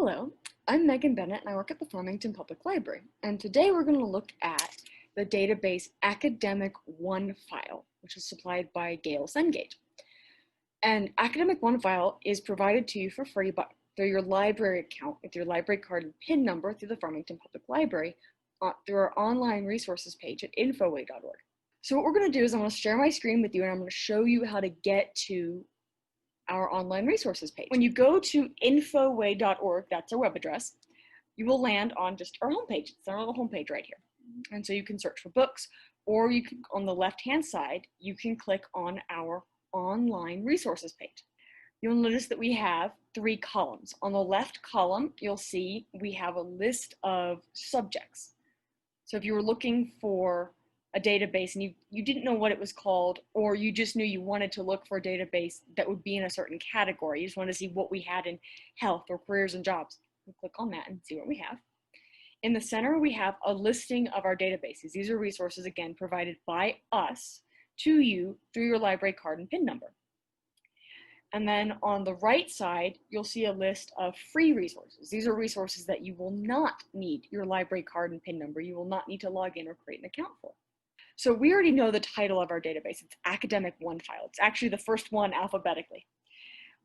Hello, I'm Megan Bennett and I work at the Farmington Public Library. And today we're going to look at the database Academic OneFile, which is supplied by Gale Cengage. And Academic OneFile is provided to you for free through your library account with your library card and PIN number through the Farmington Public Library through our online resources page at infoway.org. So what we're going to do is I'm going to share my screen with you and I'm going to show you how to get to our online resources page. When you go to infoway.org, that's our web address, you will land on just our homepage. It's our little homepage right here. And so you can search for books, or you can, on the left-hand side, you can click on our online resources page. You'll notice that we have 3 columns. On the left column, you'll see we have a list of subjects. So if you were looking for a database and you didn't know what it was called, or you just knew you wanted to look for a database that would be in a certain category, you just wanted to see what we had in health or careers and jobs, we'll click on that and see what we have. In the center, we have a listing of our databases. These are resources, again, provided by us to you through your library card and PIN number. And then on the right side, you'll see a list of free resources. These are resources that you will not need your library card and PIN number. You will not need to log in or create an account for. So we already know the title of our database. It's Academic OneFile. It's actually the first one alphabetically.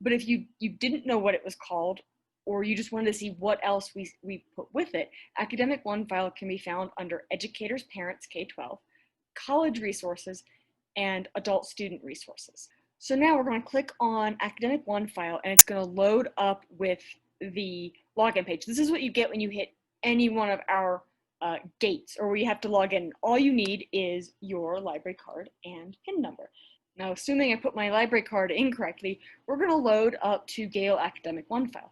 But if you didn't know what it was called, or you just wanted to see what else we put with it, Academic OneFile can be found under Educators, Parents, K-12, College Resources, and Adult Student Resources. So now we're going to click on Academic OneFile, and it's going to load up with the login page. This is what you get when you hit any one of our gates, or where you have to log in. All you need is your library card and PIN number. Now, assuming I put my library card incorrectly, we're going to load up to Gale Academic OneFile.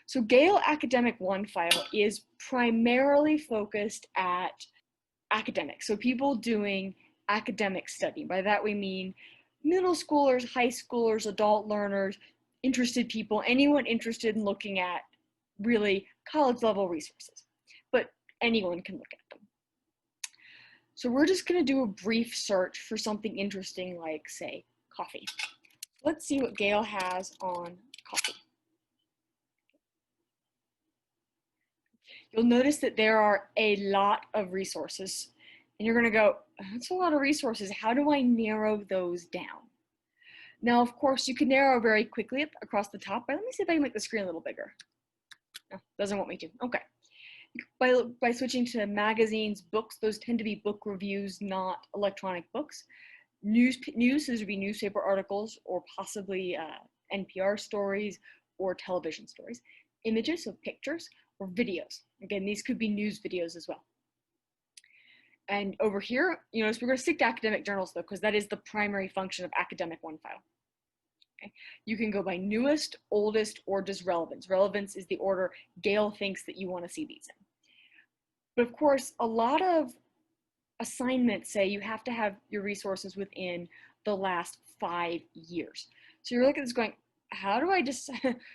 So Gale Academic OneFile is primarily focused at academics, so people doing academic study. By that we mean middle schoolers, high schoolers, adult learners, interested people, anyone interested in looking at really college level resources. But anyone can look at them. So we're just going to do a brief search for something interesting like, say, coffee. Let's see what Gale has on coffee. You'll notice that there are a lot of resources, and you're going to go, that's a lot of resources. How do I narrow those down? Now, of course, you can narrow very quickly across the top, but let me see if I can make the screen a little bigger. No, doesn't want me to. Okay. By switching to magazines, books, those tend to be book reviews, not electronic books. News, those would be newspaper articles, or possibly NPR stories or television stories. Images, so pictures, or videos. Again, these could be news videos as well. And over here, you notice we're going to stick to academic journals though, because that is the primary function of Academic OneFile. Okay. You can go by newest, oldest, or just relevance. Relevance is the order Gale thinks that you want to see these in. But of course, a lot of assignments say you have to have your resources within the last 5 years. So you're looking at this going, how do I just,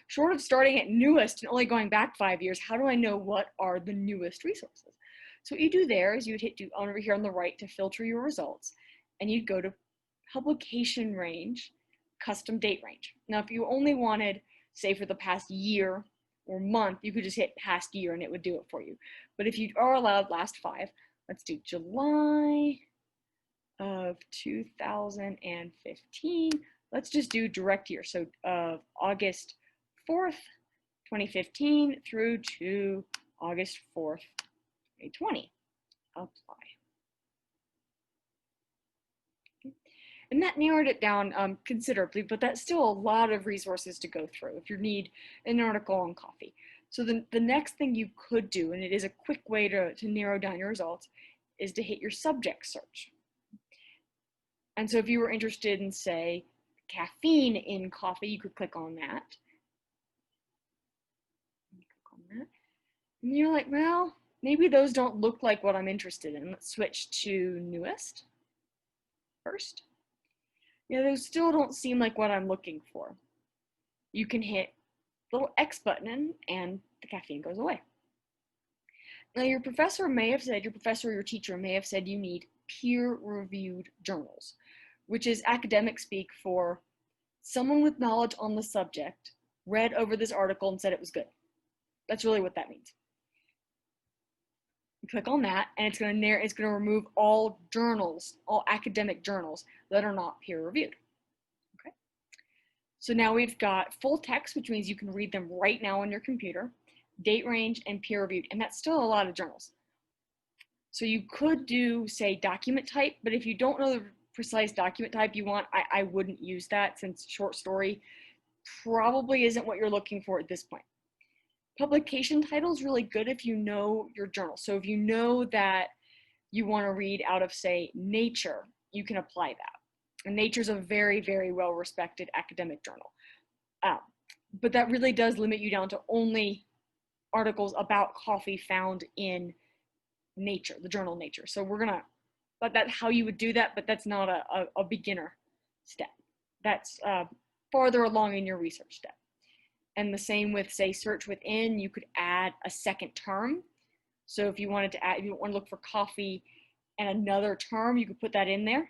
short of starting at newest and only going back 5 years, how do I know what are the newest resources? So what you do there is you'd hit over here on the right to filter your results, and you'd go to publication range, custom date range. Now, if you only wanted, say, for the past year or month, you could just hit past year and it would do it for you. But if you are allowed last 5, let's do July of 2015. Let's just do direct year. So August 4th, 2015 through to August 4th, 2020. Apply. And that narrowed it down considerably, but that's still a lot of resources to go through if you need an article on coffee. So the next thing you could do, and it is a quick way to narrow down your results, is to hit your subject search. And so if you were interested in, say, caffeine in coffee, you could click on that. And you're like, well, maybe those don't look like what I'm interested in. Let's switch to newest first. Yeah, those still don't seem like what I'm looking for. You can hit the little X button and the caffeine goes away. Now your professor may have said, or your teacher may have said you need peer-reviewed journals, which is academic speak for someone with knowledge on the subject read over this article and said it was good. That's really what that means. You click on that, and it's going to remove all journals, all academic journals that are not peer reviewed. Okay. So now we've got full text, which means you can read them right now on your computer, date range, and peer reviewed, and that's still a lot of journals. So you could do, say, document type, but if you don't know the precise document type you want, I wouldn't use that, since short story probably isn't what you're looking for at this point. Publication title is really good if you know your journal. So if you know that you want to read out of, say, Nature, you can apply that. And Nature's a very, very well-respected academic journal. But that really does limit you down to only articles about coffee found in Nature, the journal Nature. So we're gonna, but that's how you would do that, but that's not a beginner step. That's farther along in your research step. And the same with, say, search within, you could add a second term. So if you wanted to add, if you want to look for coffee and another term, you could put that in there.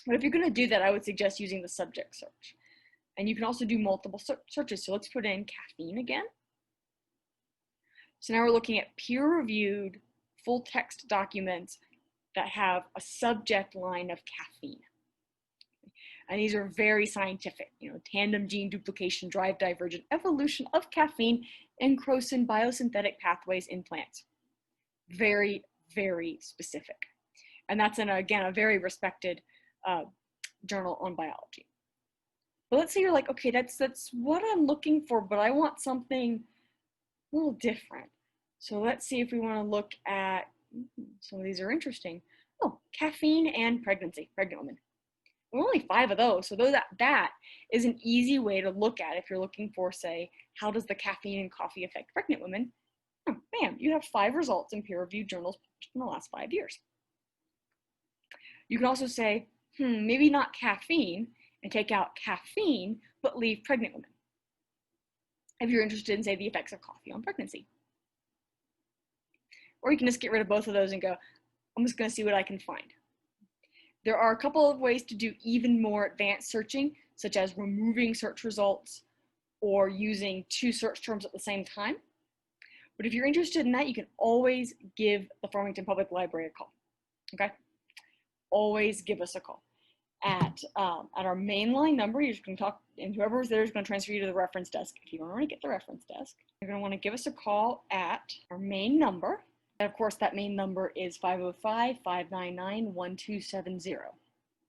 But if you're going to do that, I would suggest using the subject search. And you can also do multiple searches. So let's put in caffeine again. So now we're looking at peer-reviewed full text documents that have a subject line of caffeine. And these are very scientific, tandem gene duplication, drive divergent evolution of caffeine and crocin biosynthetic pathways in plants. Very, very specific. And that's again, a very respected journal on biology. But let's say you're like, okay, that's what I'm looking for, but I want something a little different. So let's see if we want to look at, some of these are interesting. Oh, caffeine and pregnancy, pregnant women. There are only 5 of those, so that is an easy way to look at if you're looking for, say, how does the caffeine in coffee affect pregnant women? Oh, bam, you have 5 results in peer-reviewed journals in the last 5 years. You can also say, maybe not caffeine, and take out caffeine, but leave pregnant women, if you're interested in, say, the effects of coffee on pregnancy. Or you can just get rid of both of those and go, I'm just going to see what I can find. There are a couple of ways to do even more advanced searching, such as removing search results or using 2 search terms at the same time. But if you're interested in that, you can always give the Farmington Public Library a call, okay? Always give us a call. At our mainline number, you're just going to talk, and whoever's there is going to transfer you to the reference desk. If you don't already get the reference desk, you're going to want to give us a call at our main number. And of course, that main number is 505-599-1270.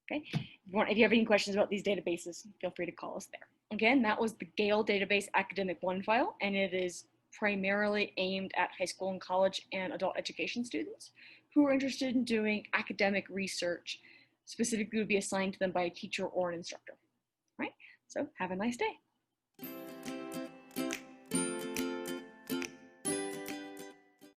Okay. If you have any questions about these databases, feel free to call us there. Again, that was the Gale Database Academic OneFile, and it is primarily aimed at high school and college and adult education students who are interested in doing academic research, specifically would be assigned to them by a teacher or an instructor. All right. So have a nice day.